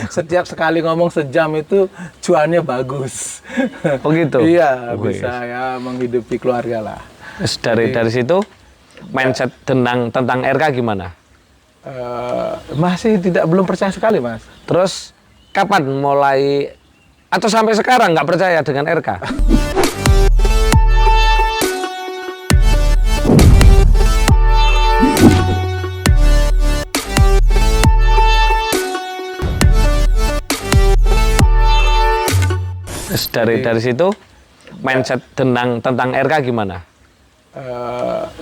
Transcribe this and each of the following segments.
setiap sekali ngomong sejam itu cuannya bagus. Oh gitu? Iya, bisa ya menghidupi keluarga lah. Dari situ mindset tentang RK gimana? Masih belum percaya sekali, Mas. Terus kapan mulai atau sampai sekarang nggak percaya dengan RK? Dari situ mindset tentang RK gimana?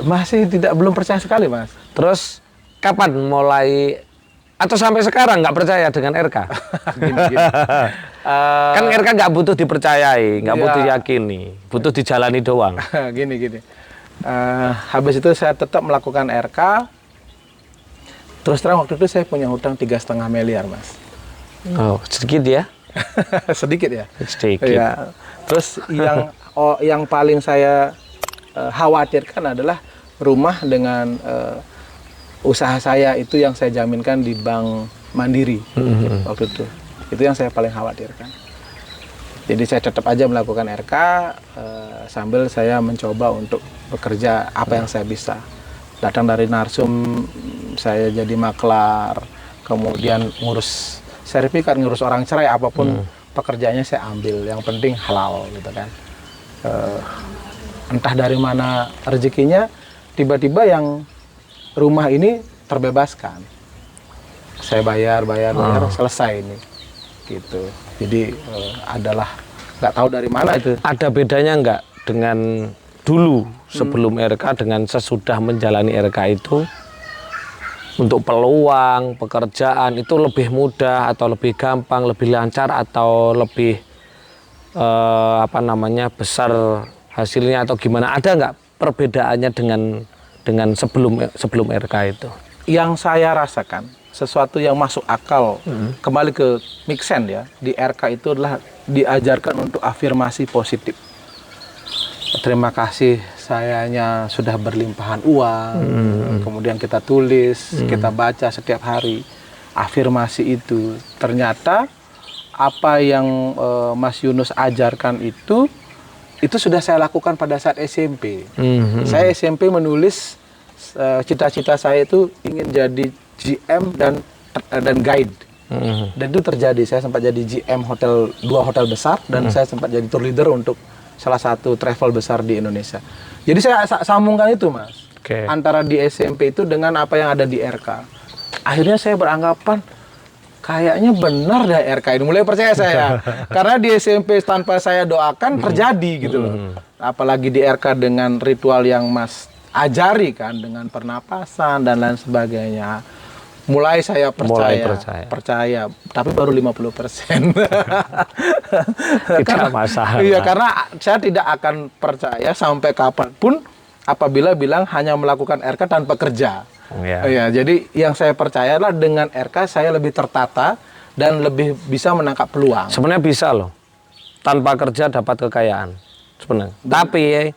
Masih belum percaya sekali, Mas. Terus kapan mulai atau sampai sekarang nggak percaya dengan RK? Gini. Kan RK nggak butuh dipercayai, nggak butuh yakini, butuh dijalani doang. Gini. Habis itu saya tetap melakukan RK. Terus terang waktu itu saya punya hutang 3,5 miliar, Mas. Oh, sedikit ya? Sedikit ya? Sedikit. Ya. Terus yang paling saya khawatirkan adalah rumah dengan usaha saya itu yang saya jaminkan di Bank Mandiri waktu itu. Itu yang saya paling khawatirkan. Jadi saya tetap aja melakukan RK sambil saya mencoba untuk bekerja apa yang saya bisa. Datang dari narsum, saya jadi maklar, kemudian ngurus sertifikat, ngurus orang cerai, apapun pekerjaannya saya ambil. Yang penting halal gitu kan. Entah dari mana rezekinya, tiba-tiba yang rumah ini terbebaskan. Saya bayar, selesai ini. Gitu. Jadi adalah nggak tahu dari mana itu. Ada bedanya nggak dengan dulu sebelum RK dengan sesudah menjalani RK itu? Untuk peluang pekerjaan itu lebih mudah atau lebih gampang, lebih lancar atau lebih besar hasilnya atau gimana? Ada nggak perbedaannya dengan sebelum RK itu? Yang saya rasakan sesuatu yang masuk akal, kembali ke make sense ya, di RK itu adalah diajarkan untuk afirmasi positif. Terima kasih sayanya sudah berlimpahan uang, kemudian kita tulis, kita baca setiap hari afirmasi itu. Ternyata apa yang Mas Yunus ajarkan itu sudah saya lakukan pada saat SMP. Saya SMP menulis cita-cita saya itu ingin jadi GM dan guide. Dan itu terjadi. Saya sempat jadi GM dua hotel besar dan saya sempat jadi tour leader untuk salah satu travel besar di Indonesia. Jadi saya sambungkan itu, Mas. Antara di SMP itu dengan apa yang ada di RK. Akhirnya saya beranggapan kayaknya benar dah RK ini. Mulai percaya saya. Karena di SMP tanpa saya doakan terjadi gitu loh. Apalagi di RK dengan ritual yang Mas ajari kan, dengan pernapasan dan lain sebagainya. Mulai saya percaya, tapi baru 50%. Tidak masalah. Iya, karena saya tidak akan percaya sampai kapanpun apabila bilang hanya melakukan RK tanpa kerja. Iya, jadi yang saya percaya adalah dengan RK saya lebih tertata dan lebih bisa menangkap peluang. Sebenarnya bisa loh, tanpa kerja dapat kekayaan sebenarnya. Tapi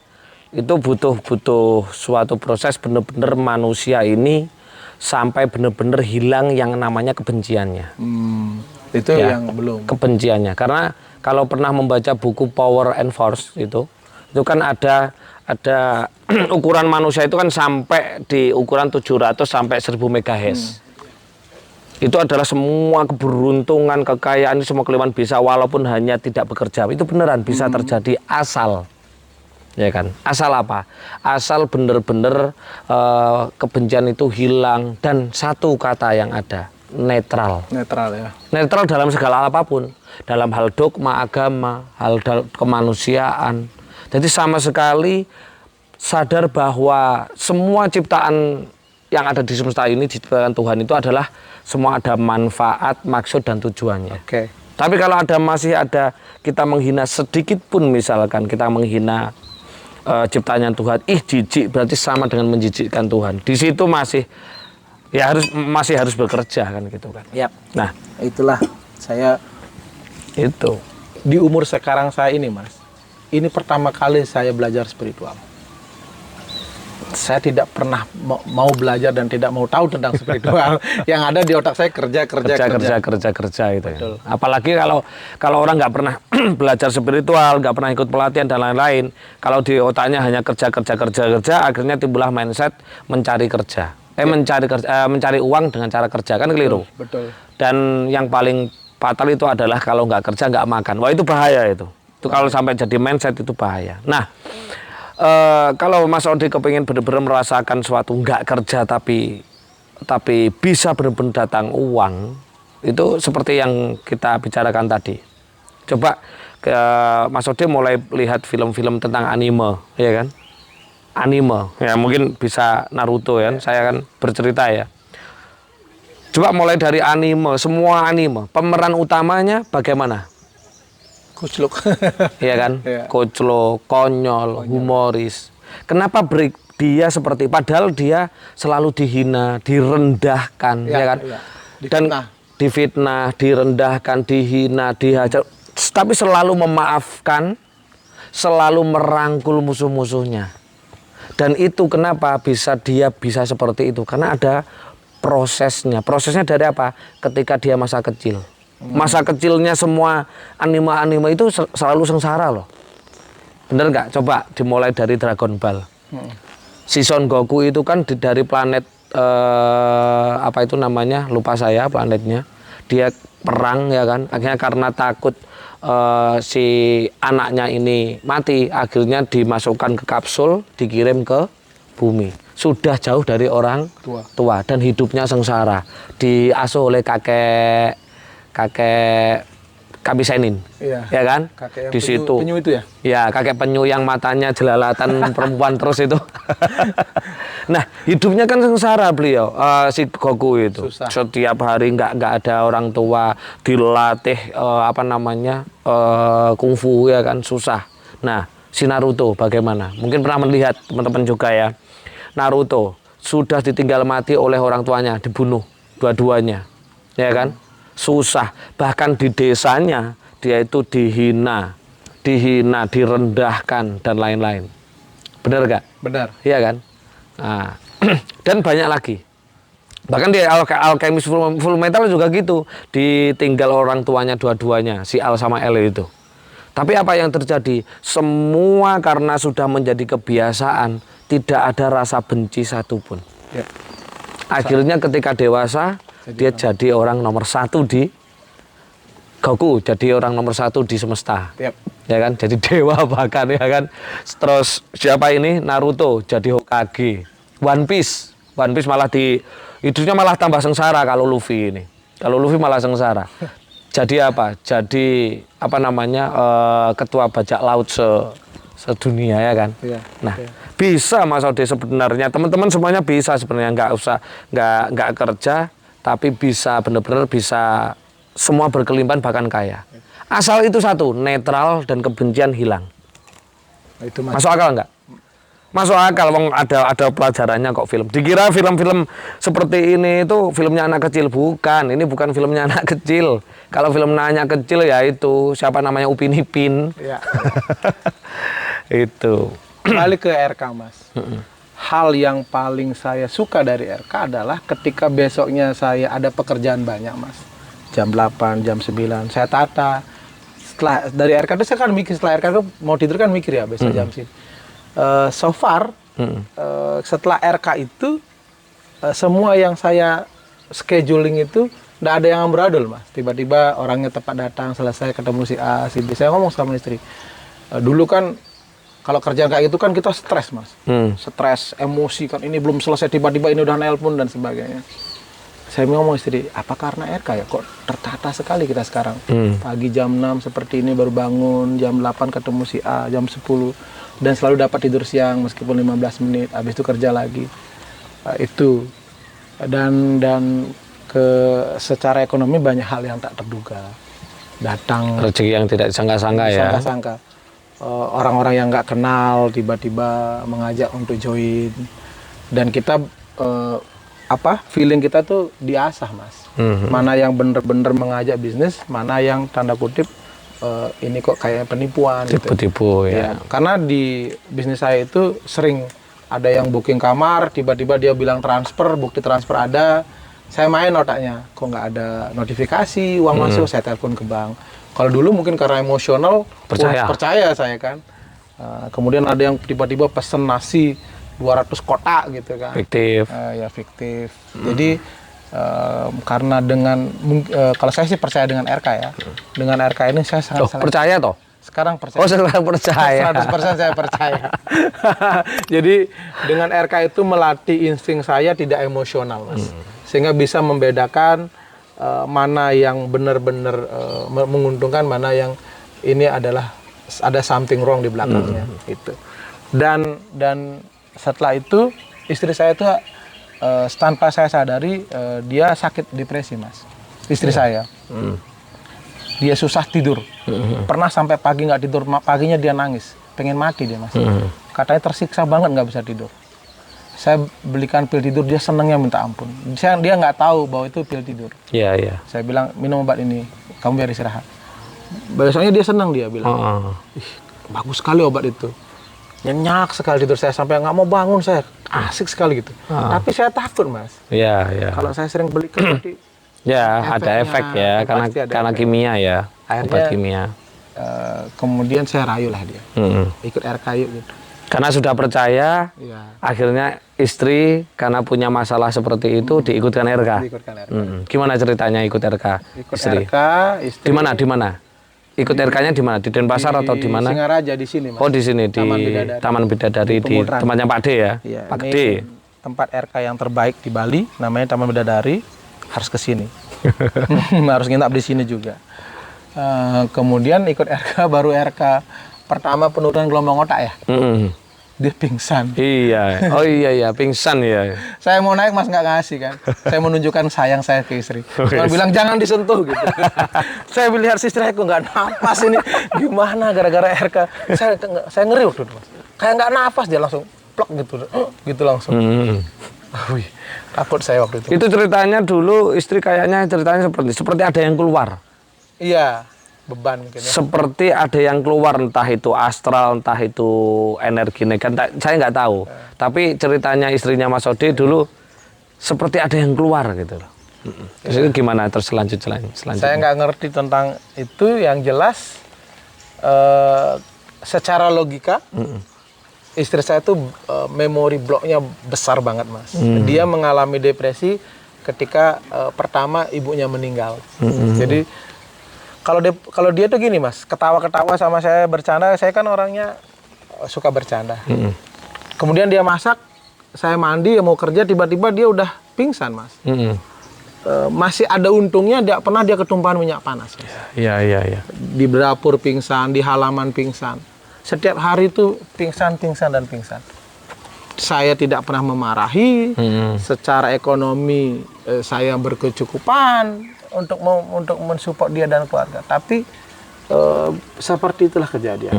itu butuh suatu proses, benar-benar manusia ini sampai benar-benar hilang yang namanya kebenciannya. Itu ya, yang belum. Kebenciannya. Karena kalau pernah membaca buku Power and Force itu kan ada ukuran manusia itu kan sampai di ukuran 700 sampai 1000 MHz. Itu adalah semua keberuntungan, kekayaan, semua kelimpahan bisa walaupun hanya tidak bekerja. Itu beneran bisa terjadi asal. Ya kan, asal apa? Asal benar-benar kebencian itu hilang dan satu kata yang ada, netral. Netral ya. Netral dalam segala apapun, dalam hal dogma agama, hal kemanusiaan. Jadi sama sekali sadar bahwa semua ciptaan yang ada di semesta ini diciptakan Tuhan itu adalah semua ada manfaat, maksud dan tujuannya. Tapi kalau masih ada kita menghina sedikit pun, misalkan kita menghina ciptanya Tuhan, jijik, berarti sama dengan menjijikkan Tuhan. Di situ masih harus bekerja kan gitu kan. Yap. Nah, itulah saya itu di umur sekarang saya ini, Mas. Ini pertama kali saya belajar spiritual. saya tidak pernah mau belajar dan tidak mau tahu tentang spiritual. Yang ada di otak saya kerja itu ya. Apalagi kalau orang nggak pernah belajar spiritual, nggak pernah ikut pelatihan dan lain-lain, kalau di otaknya hanya kerja, akhirnya timbullah mindset mencari kerja, mencari uang dengan cara kerja, kan keliru. Betul. Dan yang paling fatal itu adalah kalau nggak kerja nggak makan. Wah, itu bahaya itu. Itu kalau sampai jadi mindset itu bahaya. Nah, kalau Mas Odi kepingin benar-benar merasakan suatu nggak kerja tapi bisa benar-benar datang uang, itu seperti yang kita bicarakan tadi. Coba Mas Odi mulai lihat film-film tentang anime, ya kan? Anime, ya mungkin bisa Naruto ya. Saya kan bercerita ya. Coba mulai dari anime, semua anime, pemeran utamanya bagaimana? Kucluk. Iya kan? Ya. Koclok, konyol, humoris. Kenapa dia seperti, padahal dia selalu dihina, direndahkan, ya kan? Ya. Dan difitnah, direndahkan, dihina, dihajar, tapi selalu memaafkan, selalu merangkul musuh-musuhnya. Dan itu kenapa dia bisa seperti itu? Karena ada prosesnya. Prosesnya dari apa? Ketika dia masa kecil. Masa kecilnya semua anime itu selalu sengsara loh. Bener nggak? Coba dimulai dari Dragon Ball. Si Son Goku itu kan dari planet apa itu namanya? Lupa saya planetnya. Dia perang ya kan. Akhirnya karena takut si anaknya ini mati, akhirnya dimasukkan ke kapsul, dikirim ke bumi. Sudah jauh dari orang tua dan hidupnya sengsara. Diasuh oleh kakek Kabisenin, ya kan? Kakek yang di situ penyu itu ya? Ya, kakek penyu yang matanya jelalatan perempuan terus itu. Nah, hidupnya kan sengsara beliau, si Goku itu. Susah. Setiap hari nggak ada orang tua, dilatih kungfu ya kan, susah. Nah, si Naruto bagaimana? Mungkin pernah melihat teman-teman juga ya. Naruto sudah ditinggal mati oleh orang tuanya, dibunuh dua-duanya, ya kan? Susah, bahkan di desanya dia itu dihina, direndahkan dan lain-lain. Benar gak? Benar. Iya kan? Nah, dan banyak lagi. Bahkan di Alchemist Full Metal juga gitu, ditinggal orang tuanya dua-duanya, si Al sama L itu. Tapi apa yang terjadi? Semua karena sudah menjadi kebiasaan, tidak ada rasa benci satupun. Ya. Akhirnya ketika dewasa, dia jadi orang nomor satu di Goku, jadi orang nomor satu di semesta. Yep. Ya kan, jadi dewa bahkan ya kan. Terus siapa ini? Naruto jadi Hokage. One Piece malah hidupnya malah tambah sengsara kalau Luffy ini. Kalau Luffy malah sengsara. Jadi apa? Jadi ketua bajak laut sedunia ya kan. Yeah. Nah, bisa Mas Ode sebenarnya, teman-teman semuanya bisa sebenarnya, nggak kerja tapi bisa benar-benar bisa semua berkelimpahan bahkan kaya. Asal itu satu, netral dan kebencian hilang. Itu masuk akal nggak? Masuk akal, wong ada pelajarannya kok film. Dikira film-film seperti ini itu filmnya anak kecil, bukan. Ini bukan filmnya anak kecil. Kalau filmnya anak kecil ya itu siapa namanya Upin Ipin. Ya. Itu. Kembali ke RK Mas. Hal yang paling saya suka dari RK adalah ketika besoknya saya ada pekerjaan banyak Mas. Jam 8, jam 9, saya tata. Setelah dari RK itu saya kan mikir, setelah RK itu mau tidur kan mikir ya besok jam sini. So far, setelah RK itu, semua yang saya scheduling itu tidak ada yang amburadul Mas. Tiba-tiba orangnya tepat datang, selesai ketemu si A, si B. Saya ngomong sama istri, dulu kan kalau kerja kayak gitu kan kita stres Mas. Stres, emosi kan, ini belum selesai, tiba-tiba ini udah nelpon dan sebagainya. Saya ngomong istri, apa karena RK ya kok tertata sekali kita sekarang. Pagi jam 6 seperti ini baru bangun, jam 8 ketemu si A, jam 10 dan selalu dapat tidur siang meskipun 15 menit, habis itu kerja lagi. Itu dan secara ekonomi banyak hal yang tak terduga. Datang rezeki yang tidak disangka-sangka ya. Sangka-sangka. Orang-orang yang nggak kenal tiba-tiba mengajak untuk join dan kita feeling kita tuh diasah Mas. Mana yang bener-bener mengajak bisnis, mana yang tanda kutip ini kok kayak penipuan tipu-tipu gitu. Ya. Karena di bisnis saya itu sering ada yang booking kamar, tiba-tiba dia bilang transfer, bukti transfer ada, saya main otaknya, kok nggak ada notifikasi, uang masuk, saya telepon ke bank. Kalau dulu mungkin karena emosional, percaya saya kan. Kemudian ada yang tiba-tiba pesen nasi 200 kotak gitu kan. Fiktif. Ya fiktif. Jadi karena dengan kalau saya sih percaya dengan RK ya. Dengan RK ini saya sangat percaya toh? Sekarang percaya. Oh, sekarang percaya. 100% saya percaya. Jadi dengan RK itu melatih insting saya tidak emosional, Mas. Sehingga bisa membedakan mana yang benar-benar menguntungkan, mana yang ini adalah ada something wrong di belakangnya itu. Dan setelah itu istri saya itu tanpa saya sadari dia sakit depresi, Mas. Istri saya. Dia susah tidur. Pernah sampai pagi nggak tidur, paginya dia nangis, pengen mati dia, Mas. Katanya tersiksa banget nggak bisa tidur. Saya belikan pil tidur, dia senengnya minta ampun. Dia nggak tahu bahwa itu pil tidur. Iya, iya. Saya bilang minum obat ini, kamu biar istirahat. Besoknya dia senang, dia bilang, ih, bagus sekali obat itu. Nyenyak sekali tidur saya, sampai nggak mau bangun saya, asik sekali gitu. Tapi saya takut, Mas. Iya, iya. Kalau saya sering belikan berarti ya, ada efek ya, karena efek. kimia ya, Akhirnya, obat kimia. Kemudian saya rayulah dia, ikut RK yuk gitu. Karena sudah percaya, Iya. akhirnya istri karena punya masalah seperti itu diikutkan RK. Diikutkan RK. Gimana ceritanya ikut RK? Ikut istri? RK, istri. Di mana? Ikut RK-nya di mana? Di Denpasar atau di mana? Singaraja di sini, Mas. Oh, di sini di Taman Bidadari di tempatnya Pak D ya. Iya, Pak D. Tempat RK yang terbaik di Bali, namanya Taman Bidadari, harus ke sini. Harus nginap di sini juga. Kemudian ikut RK, baru RK pertama penurunan gelombang otak ya. Dia pingsan. Iya. Oh iya, pingsan ya. Saya mau naik, Mas nggak ngasih kan. Saya menunjukkan sayang saya ke istri. Cuma bilang jangan disentuh gitu. Saya melihat si istri aku nggak napas ini. Gimana gara-gara RK. Saya ngeri waktu itu, Mas. Kayak nggak napas, dia langsung plok gitu. Gitu langsung. Wih, takut saya waktu itu. Itu ceritanya dulu istri kayaknya ceritanya seperti ada yang keluar. Iya, beban mungkin ya. Seperti ada yang keluar, entah itu astral, entah itu energi negatif, saya nggak tahu. Tapi ceritanya istrinya Mas Ode dulu seperti ada yang keluar gitu loh. Terus itu gimana terus selanjutnya? Saya nggak ngerti tentang itu, yang jelas secara logika istri saya tuh memori bloknya besar banget, Mas. Dia mengalami depresi ketika pertama ibunya meninggal. Jadi kalau dia tuh gini, Mas, ketawa-ketawa sama saya, bercanda, saya kan orangnya suka bercanda. Kemudian dia masak, saya mandi, mau kerja, tiba-tiba dia udah pingsan, Mas. Masih ada untungnya, dia ketumpahan minyak panas. Iya. Di dapur pingsan, di halaman pingsan. Setiap hari itu pingsan. Saya tidak pernah memarahi. Secara ekonomi saya berkecukupan untuk mensupport dia dan keluarga, tapi seperti itulah kejadian.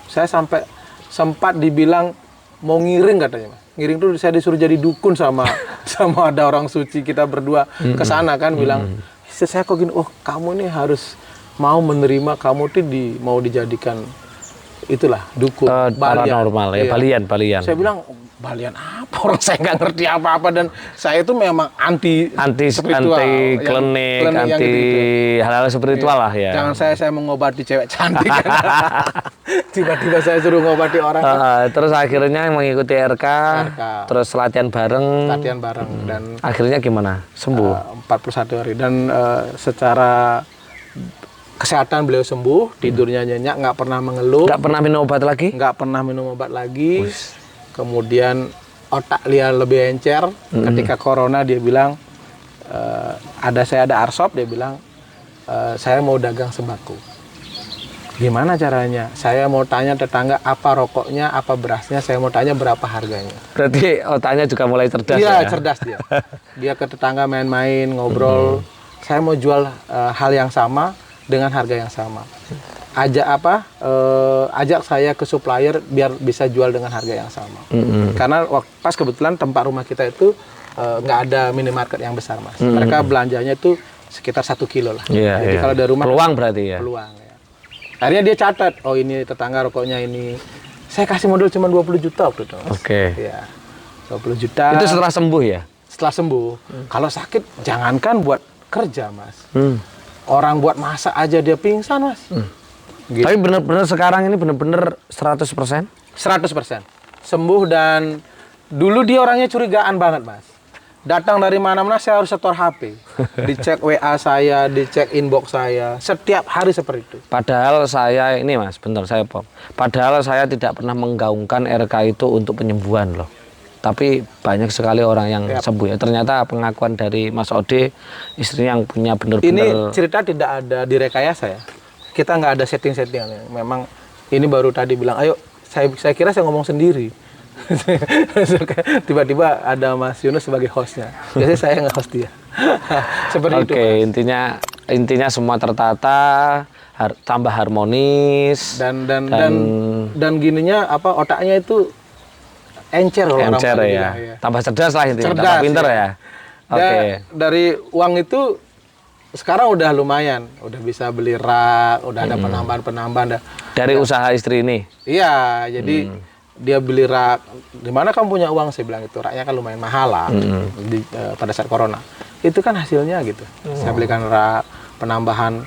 Saya sampai sempat dibilang mau ngiring katanya, Mas. Ngiring tuh saya disuruh jadi dukun sama ada orang suci, kita berdua ke sana kan, bilang saya kok gini, oh kamu ini harus mau menerima, kamu tuh mau dijadikan itulah dukun, paranormal ya, balian. Saya bilang balian apa, orang saya nggak ngerti apa-apa, dan saya itu memang anti spiritual, klinik, anti hal-hal spiritual lah ya. Jangan saya mengobati cewek cantik. Tiba-tiba saya suruh ngobati orang. Terus akhirnya mengikuti RK, terus latihan bareng, dan akhirnya gimana? Sembuh 41 hari, dan secara kesehatan beliau sembuh, tidurnya nyenyak, nggak pernah mengeluh. Nggak pernah minum obat lagi? Nggak pernah minum obat lagi. Kemudian otak dia lebih encer. Ketika corona dia bilang, saya ada arsop, dia bilang, saya mau dagang sembako. Gimana caranya? Saya mau tanya tetangga apa rokoknya, apa berasnya, saya mau tanya berapa harganya. Berarti otaknya juga mulai cerdas ya? Iya, cerdas dia. Dia ke tetangga main-main, ngobrol. Saya mau jual hal yang sama dengan harga yang sama. Ajak saya ke supplier biar bisa jual dengan harga yang sama. Karena pas kebetulan tempat rumah kita itu nggak ada minimarket yang besar, Mas. Mereka belanjanya itu sekitar 1 kilo lah. Jadi kalau dari rumah peluang berarti ya. Peluang ya. Akhirnya dia catat, oh ini tetangga rokoknya ini. Saya kasih modal cuma 20 juta waktu itu, Mas. Oke. Ya, 20 juta. Itu setelah sembuh ya? Setelah sembuh. Kalau sakit, jangankan buat kerja, Mas. Orang buat masak aja dia pingsan, Mas. Gitu. Tapi benar-benar sekarang ini benar-benar 100%? 100%. Sembuh, dan dulu dia orangnya curigaan banget, Mas. Datang dari mana-mana saya harus setor HP. Dicek WA saya, dicek inbox saya. Setiap hari seperti itu. Padahal saya ini Mas, bentar saya pom. Padahal saya tidak pernah menggaungkan RK itu untuk penyembuhan loh. Tapi banyak sekali orang yang sembuh ya. Ternyata pengakuan dari Mas Ode, istrinya yang punya benar-benar. Ini cerita tidak ada direkayasa ya. Kita nggak ada setting-setting. Memang ini baru tadi bilang, ayo. Saya kira saya ngomong sendiri. Tiba-tiba ada Mas Yunus sebagai hostnya. Biasanya saya nge-host dia. Seperti itu. Oke, intinya semua tertata, tambah harmonis dan gininya apa, otaknya itu encer loh, encer orang ya. bilang, ya. Tambah cerdas lah intinya, Cerdas, tambah pinter ya. ya. Oke. Dari uang itu sekarang udah lumayan, udah bisa beli rak, udah ada penambahan. Dari usaha istri ini. Iya, jadi dia beli rak. Di mana kamu punya uang? Saya bilang itu raknya kan lumayan mahal lah pada saat corona. Itu kan hasilnya gitu. Saya belikan rak, penambahan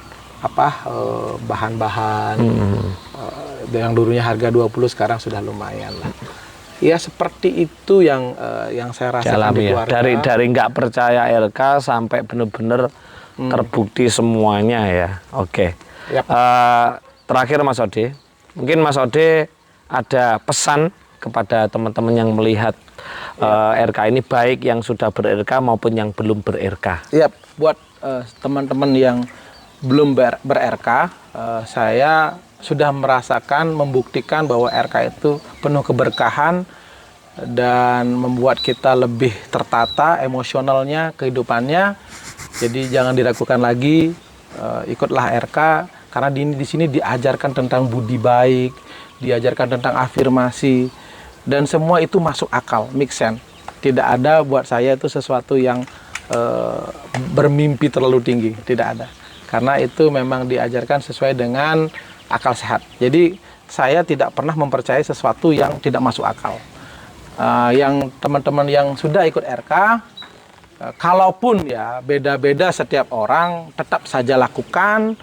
bahan-bahan yang dulunya harga 20 sekarang sudah lumayan lah. Ya seperti itu yang saya rasakan di ya. keluarga. Dari nggak percaya RK sampai benar-benar terbukti semuanya ya. Oke. Yap. Terakhir Mas Ode, mungkin Mas Ode ada pesan kepada teman-teman yang melihat RK ini, baik yang sudah ber-RK maupun yang belum ber-RK. Iya, buat teman-teman yang belum ber-RK, saya sudah merasakan, membuktikan bahwa RK itu penuh keberkahan dan membuat kita lebih tertata emosionalnya, kehidupannya. Jadi jangan diragukan lagi, ikutlah RK, karena di sini diajarkan tentang budi baik, diajarkan tentang afirmasi, dan semua itu masuk akal, make sense. Tidak ada buat saya itu sesuatu yang bermimpi terlalu tinggi, tidak ada. Karena itu memang diajarkan sesuai dengan akal sehat. Jadi saya tidak pernah mempercayai sesuatu yang tidak masuk akal. Yang teman-teman yang sudah ikut RK, kalaupun ya beda-beda setiap orang, tetap saja lakukan,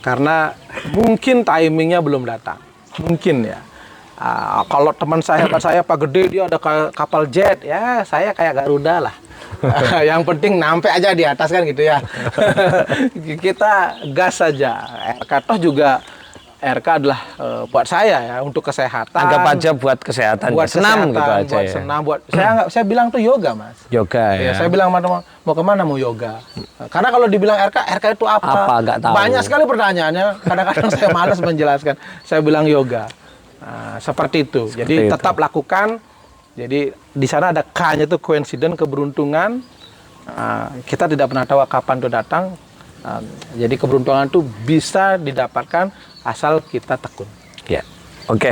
karena mungkin timingnya belum datang. Mungkin ya. Kalau teman saya Pak Gede, dia ada kapal jet, ya saya kayak Garuda lah. Yang penting nampe aja di atas kan gitu ya. Kita gas saja. RK toh juga RK adalah buat saya ya, untuk kesehatan. Anggap aja buat kesehatan, buat senam kesehatan, gitu aja buat ya. senam, saya bilang tuh yoga, Mas. Yoga ya. Saya bilang mau kemana, mau yoga. Karena kalau dibilang RK itu apa? Apa, nggak tahu. Banyak sekali pertanyaannya. Kadang-kadang saya malas menjelaskan. Saya bilang yoga. Seperti itu. Jadi tetap lakukan. Jadi di sana ada K-nya itu coincidence, keberuntungan. Kita tidak pernah tahu kapan itu datang. Jadi keberuntungan itu bisa didapatkan asal kita tekun. Ya, oke.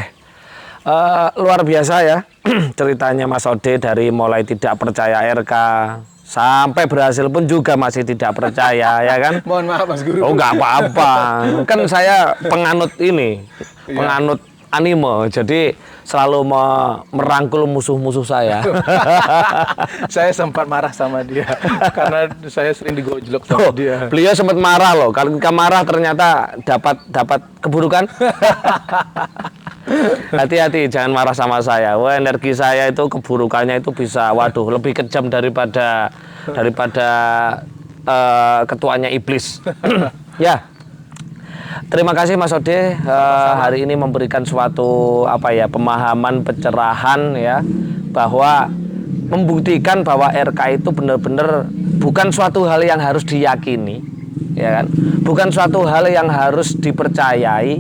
Luar biasa ya ceritanya Mas Ode, dari mulai tidak percaya RK sampai berhasil pun juga masih tidak percaya ya kan? Mohon maaf Mas Guru. Oh nggak apa-apa. Kan saya penganut ini, penganut anime, jadi selalu merangkul musuh-musuh saya. Saya sempat marah sama dia karena saya sering digojlok sama dia. Beliau sempat marah loh. Kalau kita marah ternyata dapat keburukan. Hati-hati, jangan marah sama saya. Wah, energi saya itu keburukannya itu bisa, waduh, lebih kejam daripada ketuanya iblis. Ya. Terima kasih Mas Ode, hari ini memberikan suatu pemahaman, pencerahan ya, bahwa membuktikan bahwa RK itu benar-benar bukan suatu hal yang harus diyakini, ya kan? Bukan suatu hal yang harus dipercayai,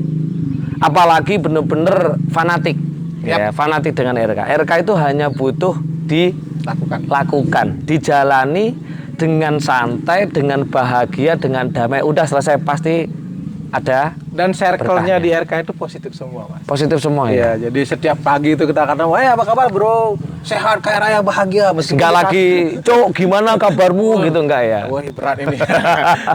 apalagi benar-benar fanatik, ya, fanatik dengan RK. RK itu hanya butuh dilakukan, dijalani dengan santai, dengan bahagia, dengan damai. Udah selesai, pasti ada Dan circle-nya di RK itu positif semua, Mas. Positif semua ya. Iya, jadi setiap pagi itu kita kata, apa kabar bro? Sehat, kaya raya, bahagia. Enggak lagi, Cok, gimana kabarmu gitu enggak ya? Wah, berat ini.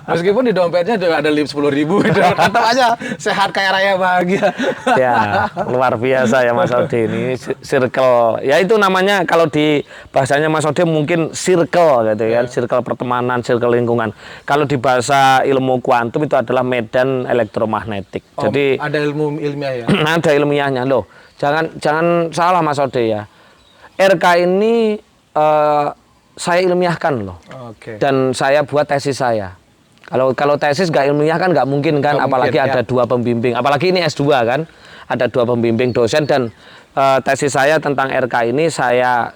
Meskipun di dompetnya ada 10.000 gitu, tetap aja sehat, kaya raya, bahagia. Ya, luar biasa ya Mas Ode ini circle. Ya itu namanya kalau di bahasanya Mas Ode mungkin circle gitu kan, circle pertemanan, circle lingkungan. Kalau di bahasa ilmu kuantum itu adalah medan elektromagnetik. Jadi ada ilmu ilmiah ya. ada ilmiahnya loh. Jangan salah Mas Ode ya. RK ini saya ilmiahkan loh. Oke. Dan saya buat tesis saya. Kalau tesis nggak ilmiah kan nggak mungkin kan, apalagi ada 2 pembimbing. Apalagi ini S2 kan, ada 2 pembimbing dosen dan tesis saya tentang RK ini saya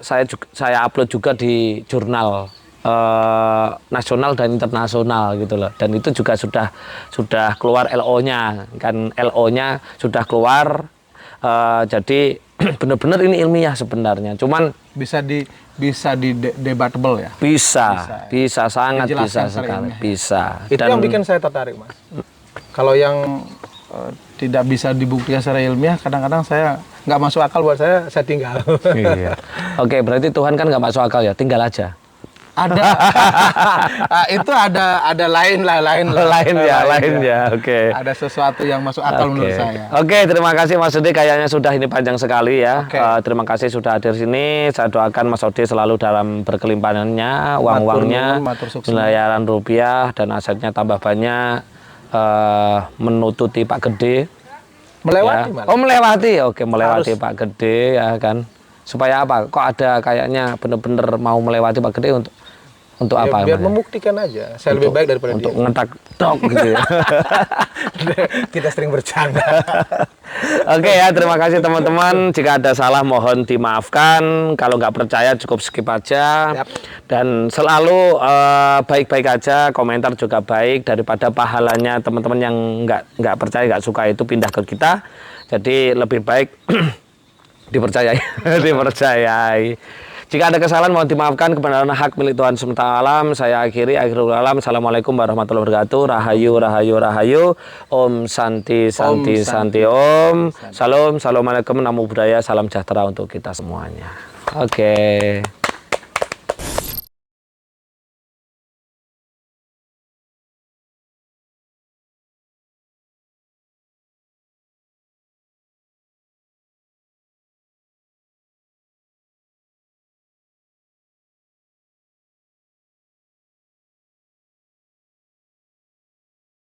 upload juga di jurnal nasional dan internasional gitu loh. Dan itu juga sudah keluar LO-nya kan, LO-nya sudah keluar. Jadi benar-benar ini ilmiah sebenarnya. Cuman bisa debatable ya. Bisa sangat bisa sekali. Bisa. Itu yang bikin saya tertarik, Mas. Kalau yang tidak bisa dibuktikan secara ilmiah, kadang-kadang saya nggak masuk akal buat saya tinggal. Iya. Oke, berarti Tuhan kan nggak masuk akal ya, tinggal aja. Ada. Itu ada lain ya. Oke. Ada sesuatu yang masuk akal menurut saya. Oke, terima kasih Mas Ode, kayaknya sudah ini panjang sekali ya. Oke. Terima kasih sudah hadir sini. Saya doakan Mas Ode selalu dalam berkelimpahannya, uang-uangnya, miliaran rupiah dan asetnya tambah banyak, menututi Pak Gede. Melewati ya. malah. Oh, melewati. Oke, melewati Harus. Pak Gede ya kan. Supaya apa? Kok ada kayaknya bener-bener mau melewati Pak Gede untuk Ya, apa? biar namanya? membuktikan aja saya lebih baik daripada Untuk dia. ngetak dok gitu ya. Kita sering bercanda. Oke ya, terima kasih teman-teman. Jika ada salah mohon dimaafkan. Kalau nggak percaya cukup skip aja. Yap. Dan selalu baik-baik aja, komentar juga baik, daripada pahalanya teman-teman yang nggak percaya, nggak suka itu pindah ke kita. Jadi lebih baik dipercayai. Dipercayai. Jika ada kesalahan mohon dimaafkan, kebenaran hak milik Tuhan semesta alam. Saya akhiri, akhirul alam. Assalamualaikum warahmatullahi wabarakatuh. Rahayu, rahayu, rahayu. Om Santi, Santi, Santi, Om. Salam, Assalamualaikum, namo buddhaya, salam sejahtera untuk kita semuanya. Oke.